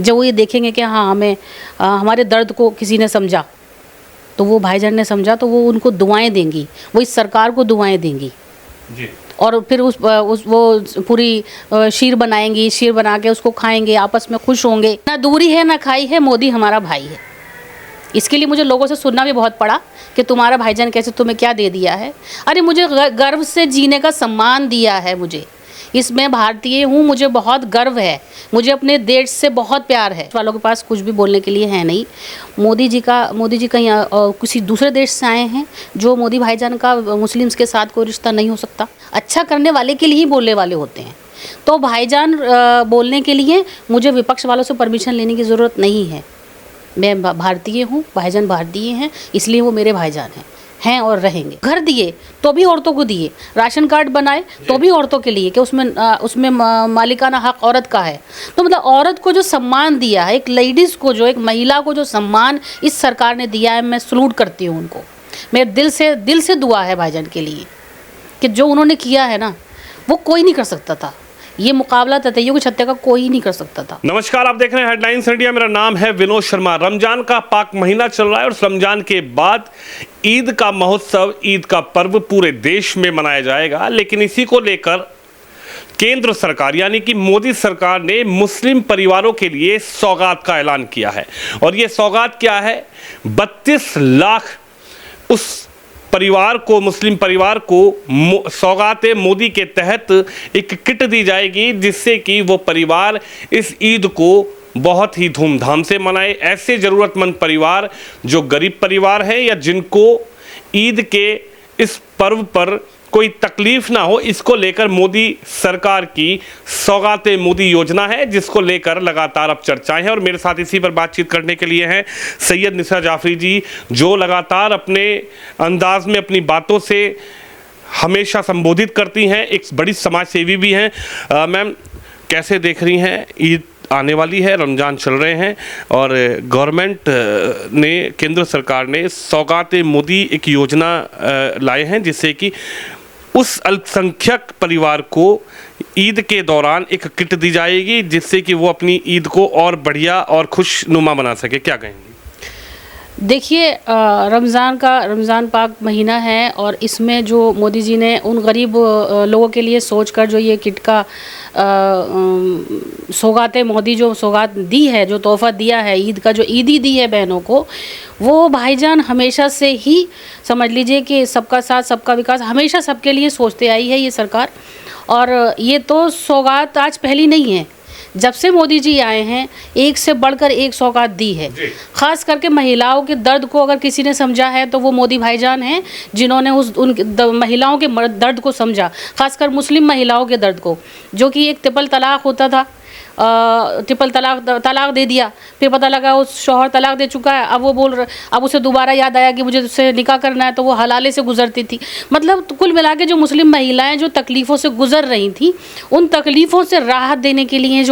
जब वो ये देखेंगे कि हाँ हमें हमारे दर्द को किसी ने समझा, तो वो भाईजान ने समझा, तो वो उनको दुआएं देंगी, वो इस सरकार को दुआएं देंगी जी। और फिर वो पूरी शीर बनाएंगी, शीर बना के उसको खाएंगे, आपस में खुश होंगे। ना दूरी है ना खाई है, मोदी हमारा भाई है। इसके लिए मुझे लोगों से सुनना भी बहुत पड़ा कि तुम्हारा भाईजान कैसे तुम्हें क्या दे दिया है। अरे मुझे गर्व से जीने का सम्मान दिया है, मुझे इसमें भारतीय हूँ, मुझे बहुत गर्व है, मुझे अपने देश से बहुत प्यार है। वालों के पास कुछ भी बोलने के लिए है नहीं। मोदी जी कहीं किसी दूसरे देश से आए हैं, जो मोदी भाईजान का मुस्लिम्स के साथ कोई रिश्ता नहीं हो सकता। अच्छा करने वाले के लिए ही बोलने वाले होते हैं। तो भाईजान बोलने के लिए मुझे विपक्ष वालों से परमिशन लेने की ज़रूरत नहीं है। मैं भारतीय हूँ, भाईजान भारतीय हैं, इसलिए वो मेरे भाईजान हैं और रहेंगे। घर दिए तो भी औरतों को दिए, राशन कार्ड बनाए तो भी औरतों के लिए कि उसमें मालिकाना हक औरत का है। तो मतलब औरत को जो सम्मान दिया है, एक लेडीज़ को जो, एक महिला को जो सम्मान इस सरकार ने दिया है, मैं सलूट करती हूँ उनको। मेरे दिल से दुआ है भाईजान के लिए कि जो उन्होंने किया है ना, वो कोई नहीं कर सकता था। ये मुकाबला ततैयों की छत्ते का कोई नहीं कर सकता था। नमस्कार, आप देख रहे हैं हेडलाइंस इंडिया। मेरा नाम है विनोद शर्मा। रमजान का पाक महीना चल रहा है और रमजान के बाद ईद का महोत्सव, ईद का पर्व पूरे देश में मनाया जाएगा। लेकिन इसी को लेकर केंद्र सरकार यानी कि मोदी सरकार ने मुस्लिम परिवारों के लिए सौगात का ऐलान किया है। और ये सौगात क्या है? 32 लाख उस परिवार को, मुस्लिम परिवार को सौगाते मोदी के तहत एक किट दी जाएगी, जिससे कि वो परिवार इस ईद को बहुत ही धूमधाम से मनाए। ऐसे ज़रूरतमंद परिवार जो गरीब परिवार हैं या जिनको ईद के इस पर्व पर कोई तकलीफ ना हो, इसको लेकर मोदी सरकार की सौगाते मोदी योजना है, जिसको लेकर लगातार अब चर्चाएं हैं। और मेरे साथ इसी पर बातचीत करने के लिए हैं सैयद निसा जाफरी जी, जो लगातार अपने अंदाज में अपनी बातों से हमेशा संबोधित करती हैं, एक बड़ी समाज सेवी भी हैं। मैम, कैसे देख रही हैं? ईद आने वाली है, रमज़ान चल रहे हैं और गवर्नमेंट ने, केंद्र सरकार ने सौगाते मोदी एक योजना लाए हैं, जिससे कि उस अल्पसंख्यक परिवार को ईद के दौरान एक किट दी जाएगी, जिससे कि वो अपनी ईद को और बढ़िया और खुशनुमा बना सके। क्या कहेंगे? देखिए, रमज़ान पाक महीना है और इसमें जो मोदी जी ने उन गरीब लोगों के लिए सोचकर जो ये किट का सौगाते मोदी जो सौगात दी है, जो तोहफ़ा दिया है, ईद का जो ईदी दी है बहनों को, वो भाईजान हमेशा से ही समझ लीजिए कि सबका साथ सबका विकास हमेशा सबके लिए सोचते आई है ये सरकार। और ये तो सौगात आज पहली नहीं है, जब से मोदी जी आए हैं एक से बढ़कर एक सौगात दी है। ख़ास करके महिलाओं के दर्द को अगर किसी ने समझा है तो वो मोदी भाईजान हैं, जिन्होंने उन महिलाओं के दर्द को समझा, ख़ासकर मुस्लिम महिलाओं के दर्द को, जो कि एक ट्रिपल तलाक होता था, ट्रिपल तलाक दे दिया, फिर पता लगा उस शौहर तलाक दे चुका है, अब उसे दोबारा याद आया कि मुझे उससे निकाह करना है, तो वो हलाले से गुजरती थी। मतलब कुल मिला के जो मुस्लिम महिलाएं जो तकलीफ़ों से गुजर रही थी, उन तकलीफ़ों से राहत देने के लिए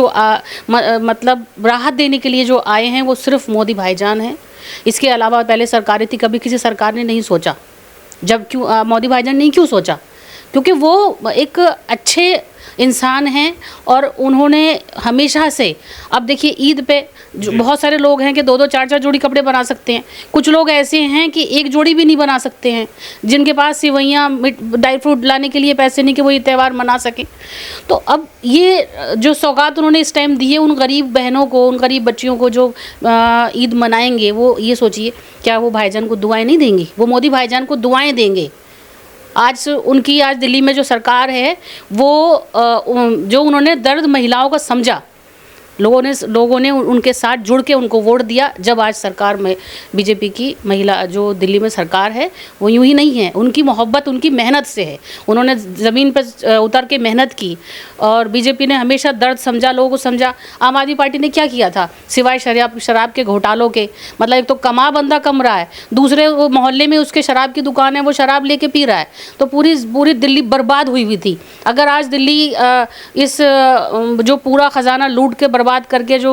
राहत देने के लिए जो आए हैं वो सिर्फ मोदी भाईजान हैं। इसके अलावा पहले सरकारें थी, कभी किसी सरकार ने नहीं सोचा। मोदी भाईजान ने क्यों सोचा? क्योंकि वो एक अच्छे इंसान हैं और उन्होंने हमेशा से, अब देखिए ईद पे बहुत सारे लोग हैं कि 2-2 4-4 जोड़ी कपड़े बना सकते हैं, कुछ लोग ऐसे हैं कि एक जोड़ी भी नहीं बना सकते हैं, जिनके पास सिवैयाँ ड्राई फ्रूट लाने के लिए पैसे नहीं कि वो ये त्यौहार मना सकें। तो अब ये जो सौगात उन्होंने इस टाइम दी है उन गरीब बहनों को, उन गरीब बच्चियों को जो ईद मनाएंगे, वो ये सोचिए क्या वो भाईजान को दुआएँ नहीं देंगी? वो मोदी भाईजान को दुआएँ देंगे। आज दिल्ली में जो सरकार है वो जो उन्होंने दर्द महिलाओं का समझा, लोगों ने उनके साथ जुड़ के उनको वोट दिया। जब आज सरकार में बीजेपी की महिला जो दिल्ली में सरकार है, वो यूं ही नहीं है, उनकी मोहब्बत उनकी मेहनत से है। उन्होंने ज़मीन पर उतर के मेहनत की और बीजेपी ने हमेशा दर्द समझा, लोगों को समझा। आम आदमी पार्टी ने क्या किया था सिवाय शराब के घोटालों के? मतलब एक तो कमा बंदा कम रहा है, दूसरे वो मोहल्ले में उसके शराब की दुकान है, वो शराब लेके पी रहा है, तो पूरी दिल्ली बर्बाद हुई थी। अगर आज दिल्ली इस जो पूरा ख़जाना लूट के बर्बाद बर्बाद करके जो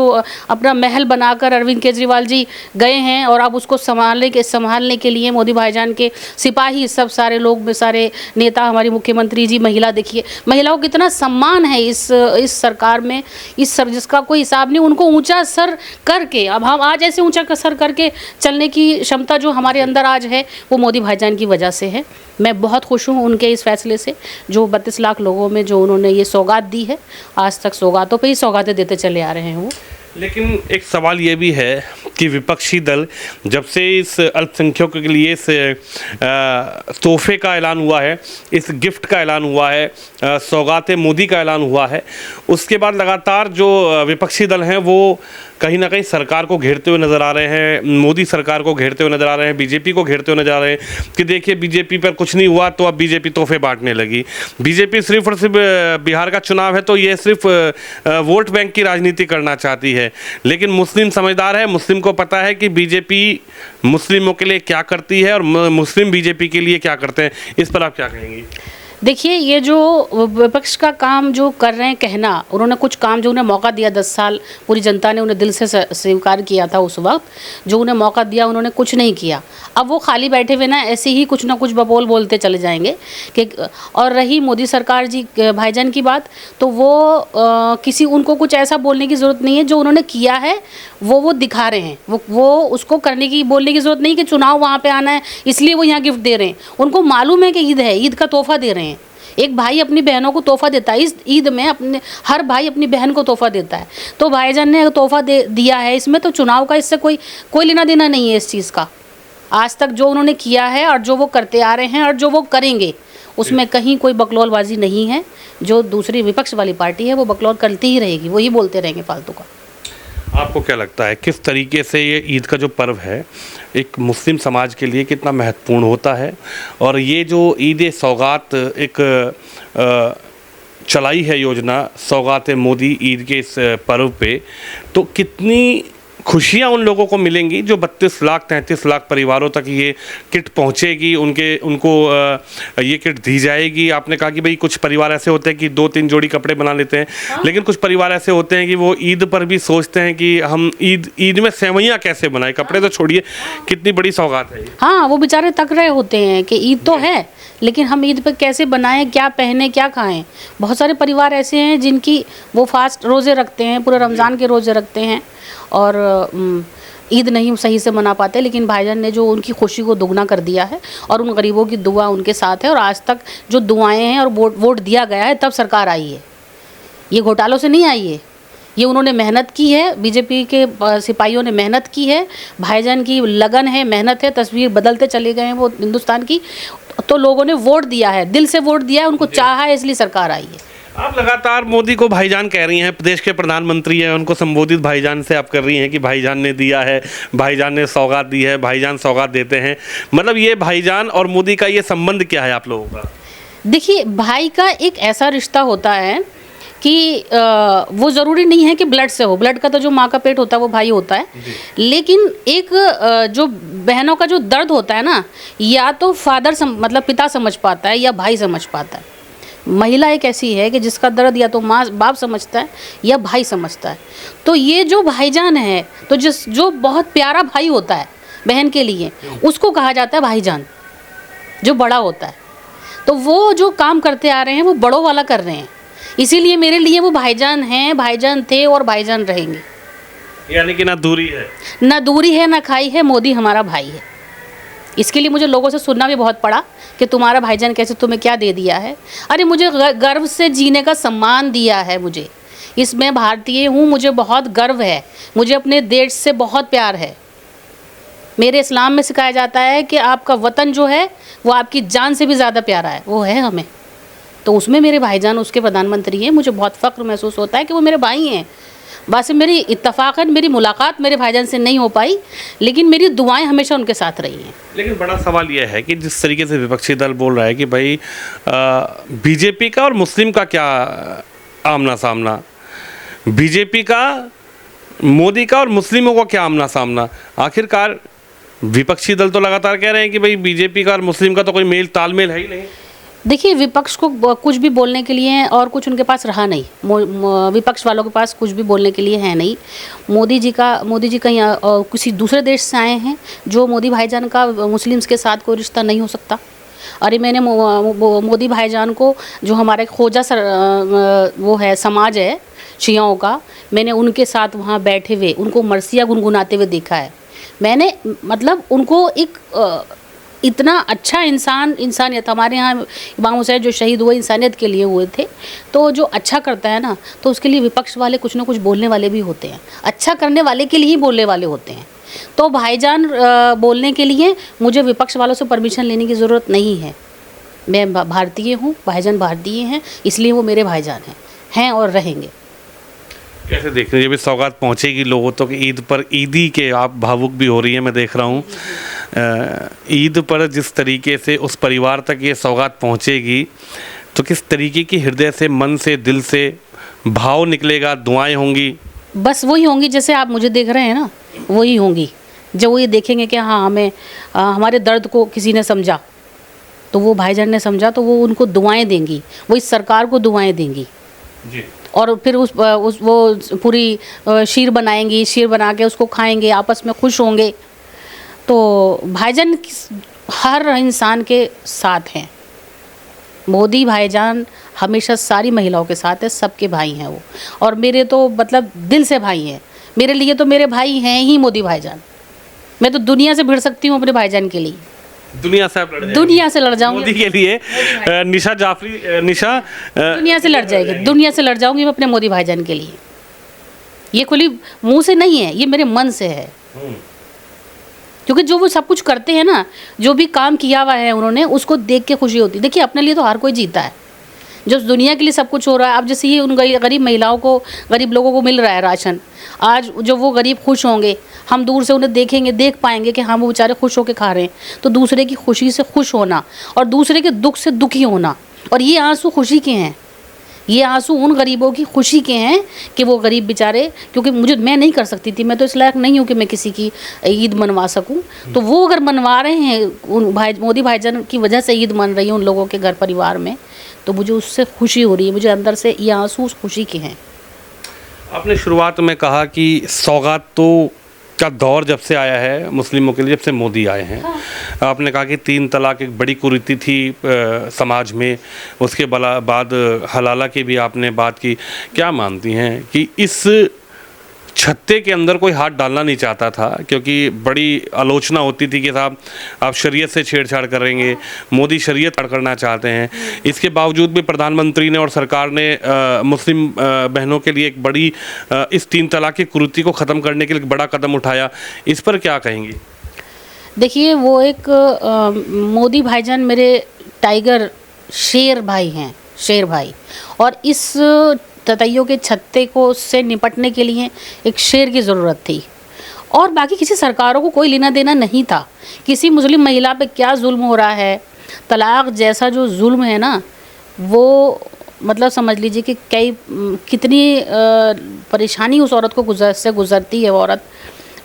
अपना महल बनाकर अरविंद केजरीवाल जी गए हैं, और अब उसको संभालने के लिए मोदी भाईजान के सिपाही सब सारे लोग, सारे नेता, हमारी मुख्यमंत्री जी, महिला, देखिए महिलाओं को कितना सम्मान है इस सरकार में, इस सर जिसका कोई हिसाब नहीं। उनको ऊंचा सर करके, अब हम आज ऐसे ऊंचा सर करके चलने की क्षमता जो हमारे अंदर आज है वो मोदी भाईजान की वजह से है। मैं बहुत खुश हूँ उनके इस फैसले से, जो 32 लाख लोगों में जो उन्होंने ये सौगात दी है। आज तक सौगातों पे ही सौगातें देते चले आ रहे हैं वो। लेकिन एक सवाल ये भी है कि विपक्षी दल जब से इस अल्पसंख्यकों के लिए इस तोहफे का ऐलान हुआ है, इस गिफ्ट का ऐलान हुआ है, सौगाते मोदी का ऐलान हुआ है, उसके बाद लगातार जो विपक्षी दल हैं वो कहीं ना कहीं सरकार को घेरते हुए नज़र आ रहे हैं, मोदी सरकार को घेरते हुए नज़र आ रहे हैं, बीजेपी को घेरते हुए नज़र आ रहे हैं कि देखिए बीजेपी पर कुछ नहीं हुआ तो अब बीजेपी तोहफे बांटने लगी। बीजेपी सिर्फ और सिर्फ बिहार का चुनाव है तो ये सिर्फ वोट बैंक की राजनीति करना चाहती है, लेकिन मुस्लिम समझदार है, मुस्लिम को पता है कि बीजेपी मुस्लिमों के लिए क्या करती है और मुस्लिम बीजेपी के लिए क्या करते हैं। इस पर आप क्या कहेंगी? देखिए, ये जो विपक्ष का काम जो कर रहे हैं कहना, उन्होंने कुछ काम जो उन्हें मौका दिया 10 साल, पूरी जनता ने उन्हें दिल से स्वीकार किया था उस वक्त, जो उन्हें मौका दिया उन्होंने कुछ नहीं किया। अब वो खाली बैठे हुए ना ऐसे ही कुछ ना कुछ बबोल बोलते चले जाएंगे कि। और रही मोदी सरकार जी भाईजान की बात, तो वो उनको कुछ ऐसा बोलने की ज़रूरत नहीं है। जो उन्होंने किया है वो दिखा रहे हैं, वो उसको करने की बोलने की ज़रूरत नहीं कि चुनाव वहाँ पर आना है इसलिए वो यहाँ गिफ्ट दे रहे हैं। उनको मालूम है कि ईद है, ईद का तोहफा दे रहे हैं। एक भाई अपनी बहनों को तोहफा देता है, इस ईद में हर भाई अपनी बहन को तोहफा देता है, तो भाईजान ने तोहफा दिया है इसमें, तो चुनाव का इससे कोई लेना देना नहीं है इस चीज़ का। आज तक जो उन्होंने किया है और जो वो करते आ रहे हैं और जो वो करेंगे, उसमें कहीं कोई बकलौलबाजी नहीं है। जो दूसरी विपक्ष वाली पार्टी है वो बकलौल करती ही रहेगी, वही बोलते रहेंगे फालतू का। आपको क्या लगता है किस तरीके से ये ईद का जो पर्व है एक मुस्लिम समाज के लिए कितना महत्वपूर्ण होता है, और ये जो ईद सौगात एक चलाई है योजना, सौगाते मोदी ईद के इस पर्व पे, तो कितनी खुशियाँ उन लोगों को मिलेंगी जो 32 लाख 33 लाख परिवारों तक ये किट पहुँचेगी, उनको ये किट दी जाएगी। आपने कहा कि भाई कुछ परिवार ऐसे होते हैं कि 2-3 जोड़ी कपड़े बना लेते हैं, लेकिन कुछ परिवार ऐसे होते हैं कि वो ईद पर भी सोचते हैं कि हम ईद में सेवइयाँ कैसे बनाएं, कपड़े तो छोड़िए, कितनी बड़ी सौगात है ये। हाँ, वो बेचारे तक रहे होते हैं कि ईद तो है लेकिन हम ईद पर कैसे बनाएं, क्या पहने, क्या खाएं। बहुत सारे परिवार ऐसे हैं जिनकी वो फास्ट रोज़े रखते हैं, पूरे रमज़ान के रोज़े रखते हैं और ईद नहीं सही से मना पाते, लेकिन भाईजान ने जो उनकी खुशी को दुगना कर दिया है और उन गरीबों की दुआ उनके साथ है। और आज तक जो दुआएं हैं और वोट दिया गया है तब सरकार आई है, ये घोटालों से नहीं आई है, ये उन्होंने मेहनत की है, बीजेपी के सिपाहियों ने मेहनत की है, भाईजान की लगन है, मेहनत है, तस्वीर बदलते चले गए हैं वो हिंदुस्तान की, तो लोगों ने वोट दिया है, दिल से वोट दिया है, उनको चाहा है, इसलिए सरकार आई है। आप लगातार मोदी को भाईजान कह रही हैं, प्रदेश के प्रधानमंत्री हैं, उनको संबोधित भाईजान से आप कर रही हैं कि भाईजान ने दिया है, भाईजान ने सौगात दी है, भाईजान सौगात देते हैं, मतलब ये भाईजान और मोदी का ये संबंध क्या है आप लोगों का? देखिए, भाई का एक ऐसा रिश्ता होता है कि वो ज़रूरी नहीं है कि ब्लड से हो, ब्लड का तो जो माँ का पेट होता है वो भाई होता है, लेकिन एक जो बहनों का जो दर्द होता है ना, या तो मतलब पिता समझ पाता है या भाई समझ पाता है। महिला एक ऐसी है कि जिसका दर्द या तो माँ बाप समझता है या भाई समझता है। तो ये जो भाईजान है, तो जो बहुत प्यारा भाई होता है बहन के लिए, उसको कहा जाता है भाईजान, जो बड़ा होता है। तो वो जो काम करते आ रहे हैं वो बड़ों वाला कर रहे हैं, इसीलिए मेरे लिए वो भाईजान हैं, भाईजान थे और भाईजान रहेंगे। यानी कि ना दूरी है, ना दूरी है, ना खाई है, मोदी हमारा भाई है। इसके लिए मुझे लोगों से सुनना भी बहुत पड़ा कि तुम्हारा भाईजान कैसे, तुम्हें क्या दे दिया है। अरे मुझे गर्व से जीने का सम्मान दिया है, मुझे इसमें भारतीय हूँ, मुझे बहुत गर्व है, मुझे अपने देश से बहुत प्यार है। मेरे इस्लाम में सिखाया जाता है कि आपका वतन जो है वो आपकी जान से भी ज़्यादा प्यारा है, वो है हमें। तो उसमें मेरे भाईजान उसके प्रधानमंत्री हैं, मुझे बहुत फ़ख्र महसूस होता है कि वो मेरे भाई हैं। बस मेरी इत्तफाकन मेरी मुलाकात मेरे भाईजान से नहीं हो पाई, लेकिन मेरी दुआएं हमेशा उनके साथ रही हैं। लेकिन बड़ा सवाल यह है कि जिस तरीके से विपक्षी दल बोल रहा है कि भाई बीजेपी का और मुस्लिम का क्या आमना सामना, बीजेपी का, मोदी का और मुस्लिमों का क्या आमना सामना। आखिरकार विपक्षी दल तो लगातार कह रहे हैं कि भाई बीजेपी का और मुस्लिम का तो कोई मेल तालमेल है ही नहीं। देखिए, विपक्ष को कुछ भी बोलने के लिए और कुछ उनके पास रहा नहीं। विपक्ष वालों के पास कुछ भी बोलने के लिए है नहीं। मोदी जी का यहाँ किसी दूसरे देश से आए हैं, जो मोदी भाईजान का मुस्लिम्स के साथ कोई रिश्ता नहीं हो सकता। अरे मैंने मोदी भाईजान को, जो हमारे खोजा वो है समाज है शियाओं का, मैंने उनके साथ वहाँ बैठे हुए उनको मरसिया गुनगुनाते हुए देखा है। मैंने मतलब उनको एक इतना अच्छा इंसानियत, हमारे यहाँ इमाम हुसैन जो शहीद हुए इंसानियत के लिए हुए थे, तो जो अच्छा करता है ना, तो उसके लिए विपक्ष वाले कुछ ना कुछ बोलने वाले भी होते हैं। अच्छा करने वाले के लिए ही बोलने वाले होते हैं। तो भाईजान बोलने के लिए मुझे विपक्ष वालों से परमिशन लेने की ज़रूरत नहीं है। मैं भारतीय हूँ, भाईजान भारतीय हैं, इसलिए वो मेरे भाईजान हैं और रहेंगे। कैसे देख रही है, जब ये सौगात पहुंचेगी लोगों तक ईद पर, ईदी के आप भावुक भी हो रही हैं, मैं देख रहा हूँ। ईद पर जिस तरीके से उस परिवार तक ये सौगात पहुंचेगी, तो किस तरीके की हृदय से, मन से, दिल से भाव निकलेगा, दुआएं होंगी? बस वही होंगी जैसे आप मुझे देख रहे हैं ना, वही होंगी। जब वो ये देखेंगे कि हाँ हमें हमारे दर्द को किसी ने समझा, तो वो भाईजान ने समझा, तो वो उनको दुआएं देंगी, वो इस सरकार को दुआएं देंगी जी। और फिर वो पूरी शीर बनाएंगी, शीर बना के उसको खाएंगे, आपस में खुश होंगे। तो भाईजान हर इंसान के साथ हैं। मोदी भाईजान हमेशा सारी महिलाओं के साथ है, सबके भाई हैं वो, और मेरे तो मतलब दिल से भाई हैं। मेरे लिए तो मेरे भाई हैं ही मोदी भाईजान। मैं तो दुनिया से भिड़ सकती हूँ अपने भाईजान के लिए। दुनिया से आप लड़ जाएंगे? दुनिया से लड़ जाऊंगी मोदी के लिए। निशा जाफरी, निशा दुनिया से लड़ जाएगी, दुनिया से लड़ जाऊंगी मैं अपने मोदी भाईजान के लिए। ये खुली मुंह से नहीं है, ये मेरे मन से है। क्योंकि जो वो सब कुछ करते हैं ना, जो भी काम किया हुआ है उन्होंने, उसको देख के खुशी होती है। देखिए, अपने लिए तो हर कोई जीता है, जो दुनिया के लिए सब कुछ हो रहा है। अब जैसे ये उन गरीब महिलाओं को, गरीब लोगों को मिल रहा है राशन, आज जो वो गरीब खुश होंगे, हम दूर से उन्हें देखेंगे, देख पाएंगे कि हाँ वो बेचारे खुश होकर खा रहे हैं। तो दूसरे की खुशी से खुश होना और दूसरे के दुख से दुखी होना, और ये आंसू खुशी के हैं। ये आंसू उन गरीबों की खुशी के हैं कि वो गरीब बेचारे, क्योंकि मैं नहीं कर सकती थी, मैं तो इस लायक नहीं हूँ कि मैं किसी की ईद मनवा सकूँ। तो वो अगर मनवा रहे हैं, उन मोदी भाईजान की वजह से ईद मन रही है उन लोगों के घर परिवार में, तो मुझे उससे खुशी हो रही है। मुझे अंदर से ये आंसू उस खुशी के हैं। आपने शुरुआत में कहा कि सौगात तो का दौर जब से आया है मुस्लिमों के लिए, जब से मोदी आए हैं। हाँ। आपने कहा कि 3 तलाक एक बड़ी कुरीति थी समाज में, उसके बाद हलाला की भी आपने बात की। क्या मानती हैं कि इस छत्ते के अंदर कोई हाथ डालना नहीं चाहता था, क्योंकि बड़ी आलोचना होती थी कि साहब आप शरीयत से छेड़छाड़ करेंगे, मोदी शरीयत करना चाहते हैं। इसके बावजूद भी प्रधानमंत्री ने और सरकार ने मुस्लिम बहनों के लिए एक बड़ी इस 3 तलाक की कुरीति को ख़त्म करने के लिए एक बड़ा कदम उठाया। इस पर क्या कहेंगी? देखिए, वो एक मोदी भाईजान मेरे टाइगर शेर भाई हैं, शेर भाई, और इस ततैयों के छत्ते को से निपटने के लिए एक शेर की ज़रूरत थी। और बाकी किसी सरकारों को कोई लेना देना नहीं था। किसी मुस्लिम महिला पे क्या जुल्म हो रहा है, तलाक जैसा जो जुल्म है ना, वो मतलब समझ लीजिए कि कितनी परेशानी उस औरत को गुजरती है। वो औरत,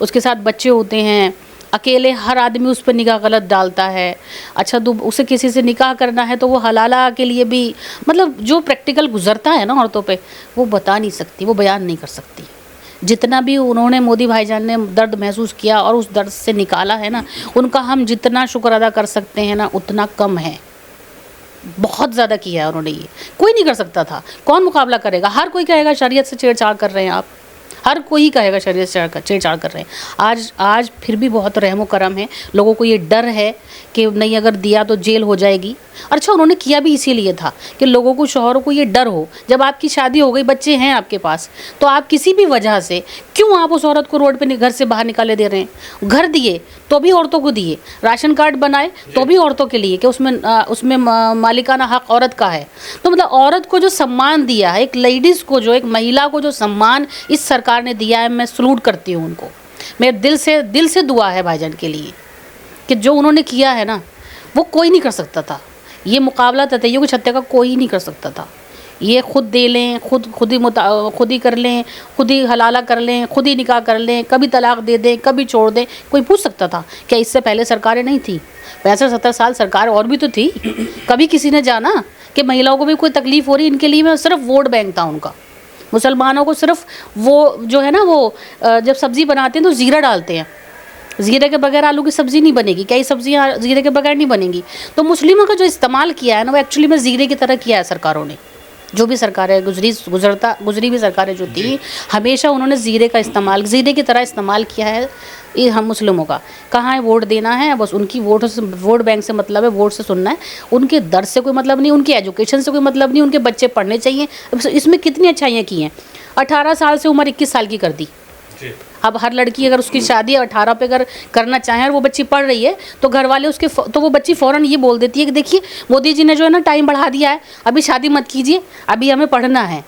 उसके साथ बच्चे होते हैं, अकेले हर आदमी उस पर निगाह गलत डालता है। अच्छा, उसे किसी से निकाह करना है तो वो हलाला के लिए भी, मतलब जो प्रैक्टिकल गुजरता है ना औरतों पे, वो बता नहीं सकती, वो बयान नहीं कर सकती। जितना भी उन्होंने, मोदी भाईजान ने दर्द महसूस किया और उस दर्द से निकाला है ना, उनका हम जितना शुक्र अदा कर सकते हैं ना, उतना कम है। बहुत ज़्यादा किया है उन्होंने, ये कोई नहीं कर सकता था। कौन मुकाबला करेगा? हर कोई कहेगा शरीयत से छेड़छाड़ कर रहे हैं आप, हर कोई कहेगा शरीयत से छेड़छाड़ कर रहे हैं। आज फिर भी बहुत रहमो करम है, लोगों को ये डर है कि नहीं अगर दिया तो जेल हो जाएगी। अच्छा, उन्होंने किया भी इसीलिए था कि लोगों को, शौहरों को ये डर हो, जब आपकी शादी हो गई, बच्चे हैं आपके पास, तो आप किसी भी वजह से क्यों आप उस औरत को रोड पे घर से बाहर निकाले दे रहे हैं। घर दिए तो भी औरतों को दिए, राशन कार्ड बनाए तो भी औरतों के लिए, कि उसमें मालिकाना हक औरत का है। तो मतलब औरत को जो सम्मान दिया है, एक लेडीज़ को, जो एक महिला को जो सम्मान इस सरकार ने दिया है, मैं सलूट करती हूँ उनको। मेरे दिल से दुआ है भाईजान के लिए कि जो उन्होंने किया है ना, वो कोई नहीं कर सकता था। ये मुकाबला ततैयों के छत्ते का कोई नहीं कर सकता था। ये खुद दे लें, खुद ही कर लें, खुद ही हलाला कर लें, खुद ही निकाह कर लें, कभी तलाक दे दें, कभी छोड़ दें। कोई पूछ सकता था क्या? इससे पहले सरकारें नहीं थी? 65-70 साल सरकार और भी तो थी। कभी किसी ने जाना कि महिलाओं को भी कोई तकलीफ़ हो रही? इनके लिए में सिर्फ वोट बैंक था उनका। मुसलमानों को सिर्फ वो जो है ना, वो जब सब्ज़ी बनाते हैं तो ज़ीरा डालते हैं, ज़ीरे के बगैर आलू की सब्ज़ी नहीं बनेगी। कई सब्ज़ियाँ ज़ीरे के बगैर नहीं बनेंगी। तो मुस्लिमों का जो इस्तेमाल किया है ना, वो एक्चुअली में ज़ीरे की तरह किया है सरकारों ने। जो भी सरकारें गुजरी भी सरकारें जो थी, हमेशा उन्होंने ज़ीरे का इस्तेमाल, ज़ीरे की तरह इस्तेमाल किया है। ये हम मुस्लिमों का कहाँ है? वोट देना है बस, उनकी वोट बैंक से मतलब है, वोट से सुनना है। उनके दर से कोई मतलब नहीं, उनकी एजुकेशन से कोई मतलब नहीं, उनके बच्चे पढ़ने चाहिए। इसमें कितनी अच्छाइयाँ की हैं। 18 साल से उम्र 21 साल की कर दी। अब हर लड़की अगर उसकी शादी 18 पे अगर करना चाहे और वो बच्ची पढ़ रही है तो घर वाले उसके तो वो बच्ची फ़ौरन ये बोल देती है कि देखिए मोदी जी ने जो है ना टाइम बढ़ा दिया है, अभी शादी मत कीजिए, अभी हमें पढ़ना है।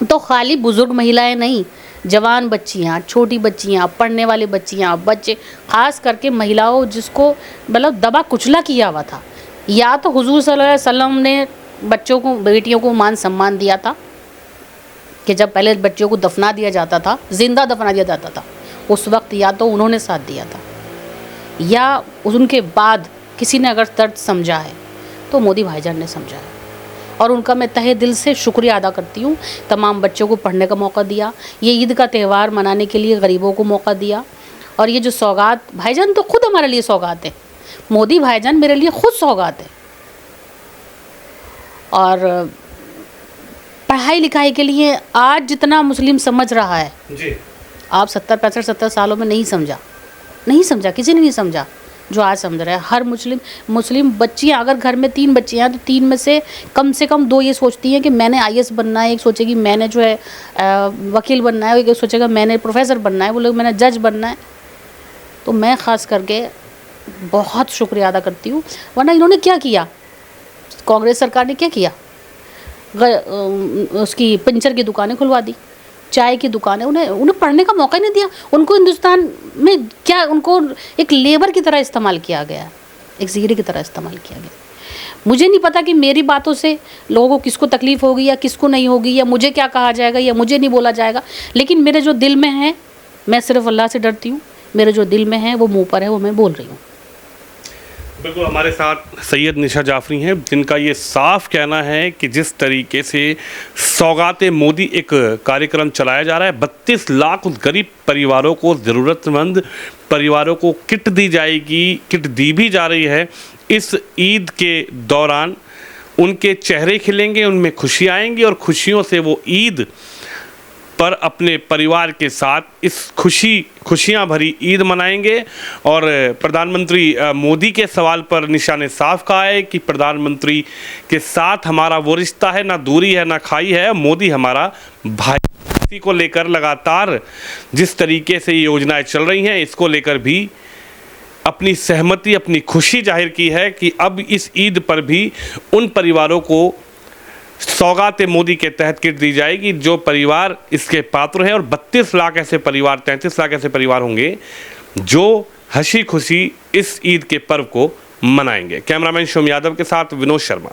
तो खाली बुज़ुर्ग महिलाएं नहीं, जवान बच्चियाँ, छोटी बच्चियाँ, पढ़ने वाली बच्चियाँ, बच्चे, ख़ास करके महिलाओं जिसको मतलब दबा कुचला किया हुआ था। या तो हुजूर सल्लल्लाहु अलैहि वसल्लम ने बच्चों को, बेटियों को मान सम्मान दिया था कि जब पहले बच्चों को दफना दिया जाता था, ज़िंदा दफना दिया जाता था, उस वक्त या तो उन्होंने साथ दिया था, या उनके बाद किसी ने अगर दर्द समझा है तो मोदी भाईजान ने समझा है। और उनका मैं तहे दिल से शुक्रिया अदा करती हूँ। तमाम बच्चों को पढ़ने का मौका दिया, ये ईद का त्यौहार मनाने के लिए गरीबों को मौका दिया। और ये जो सौगात, भाईजान तो खुद हमारे लिए सौगात है। मोदी भाईजान मेरे लिए खुद सौगात है। और पढ़ाई लिखाई के लिए आज जितना मुस्लिम समझ रहा है जी, आप 70 सालों में नहीं समझा, किसी ने नहीं समझा जो आज समझ रहा है। हर मुस्लिम बच्चियाँ, अगर घर में 3 बच्चियाँ तो 3 में से कम 2 ये सोचती हैं कि मैंने IAS बनना है, एक सोचेगी मैंने जो है वकील बनना है, एक सोचेगा मैंने प्रोफेसर बनना है, वो लोग मैंने जज बनना है। तो मैं ख़ास करके बहुत शुक्रिया अदा करती हूँ। वरना इन्होंने क्या किया, कांग्रेस सरकार ने क्या किया? उसकी पंचर की दुकानें खुलवा दी, चाय की दुकानें, उन्हें पढ़ने का मौका ही नहीं दिया। उनको हिंदुस्तान में क्या, उनको एक लेबर की तरह इस्तेमाल किया गया, एक ज़ीरे की तरह इस्तेमाल किया गया। मुझे नहीं पता कि मेरी बातों से लोगों को किसको तकलीफ़ होगी या किसको नहीं होगी, या मुझे क्या कहा जाएगा या मुझे नहीं बोला जाएगा, लेकिन मेरे जो दिल में है, मैं सिर्फ अल्लाह से डरती हूँ। मेरे जो दिल में है वो मुँह पर है, वो मैं बोल रही हूँ। बिल्कुल, हमारे साथ सैयद निशा जाफरी हैं, जिनका ये साफ कहना है कि जिस तरीके से सौगाते मोदी एक कार्यक्रम चलाया जा रहा है, 32 लाख उस गरीब परिवारों को, ज़रूरतमंद परिवारों को किट दी जाएगी, किट दी भी जा रही है। इस ईद के दौरान उनके चेहरे खिलेंगे, उनमें खुशी आएंगी और खुशियों से वो ईद पर अपने परिवार के साथ इस खुशियां भरी ईद मनाएंगे। और प्रधानमंत्री मोदी के सवाल पर निशा ने साफ कहा है कि प्रधानमंत्री के साथ हमारा वो रिश्ता है, ना दूरी है ना खाई है, मोदी हमारा भाई। इसी को लेकर लगातार जिस तरीके से ये योजनाएं चल रही हैं, इसको लेकर भी अपनी सहमति, अपनी खुशी जाहिर की है कि अब इस ईद पर भी उन परिवारों को सौगाते मोदी के तहत किट दी जाएगी जो परिवार इसके पात्र हैं। और 32 लाख ऐसे परिवार, 33 लाख ऐसे परिवार होंगे जो हंसी खुशी इस ईद के पर्व को मनाएंगे। कैमरामैन शोम यादव के साथ विनोद शर्मा।